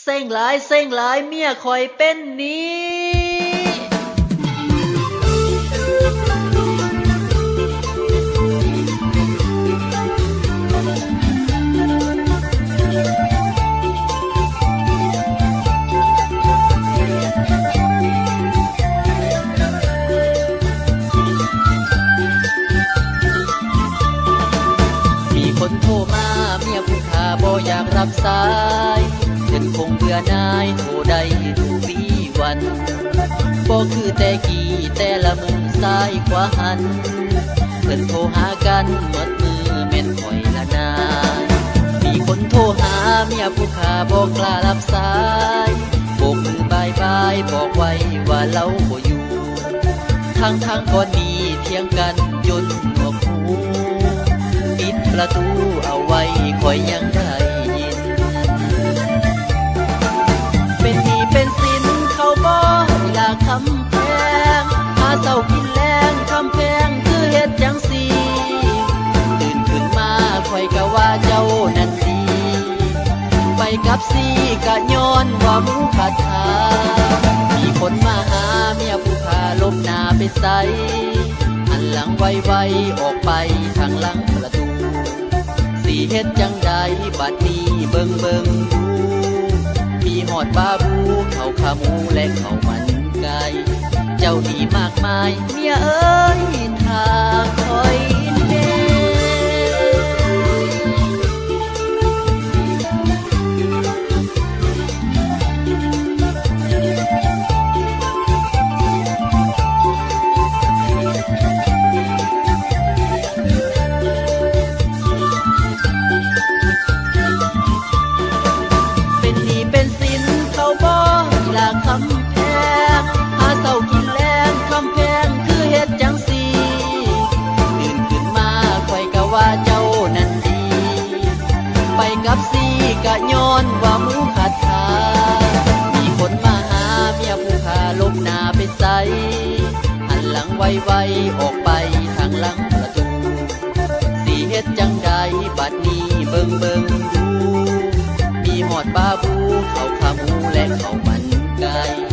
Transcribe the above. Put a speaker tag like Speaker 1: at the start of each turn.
Speaker 1: เซ็งหลายเซ็งหลายเมียคอยเป็นนี้มีคนโทรมาเมียผู้ขาบ่อยากรับสายเพิ่นคงเบื่อนายโทรได้ทุกวี่วันบ่คือแต่กี้แต่ละมือซ้ายขวาหันเพิ่นโทรหากันหมดมือแม่นข่อยละนายมีคนโทรหาเมียผู้ขาบ่กล้ารับสายโบกมือบายบายบอกไว้ว่าเราบ่อยู่ทั้งก่อนนี้เถียงกันจนหนวกหูปิดประตูเอาไว้คอยยังได้ยินเป็นหนี้เป็นสินเขาบ่อยากคำแพงหาเศร้ากินแรงคำแพงคือเฮ็ดจังสีตื่นขึ้นมาคอยกะว่าเจ้านั้นดีไปกับสีกะย้อนว่าหมูขาดขามีคนมาหาเมียผู้ขาลบหน้าไปใสหันหลังไวๆออกไปทางหลังประตูสีเฮ็ดจังใดบัดนี้เบิ่งดูมีหอดบาบูเขาขาหมูและเขามันไก่เจ้าดีมากมายเมียเอ้ยถ้าคอยเด้คำแพงหาเศร้ากินแรงคำแพงคือเฮ็ดจังสีตื่นขึ้นมาคอยกะว่าเจ้านั้นดีไปกับสีกะย้อนว่าหมูขาดขามีคนมาหาเมียผู้ขาลบหน้าไปใสหันหลังไวๆออกไปทางหลังประตูสีเฮ็ดจังใดบัดนี้เบิ่งดูมีหอดบาบูเขาขาหมูและเขามันไก่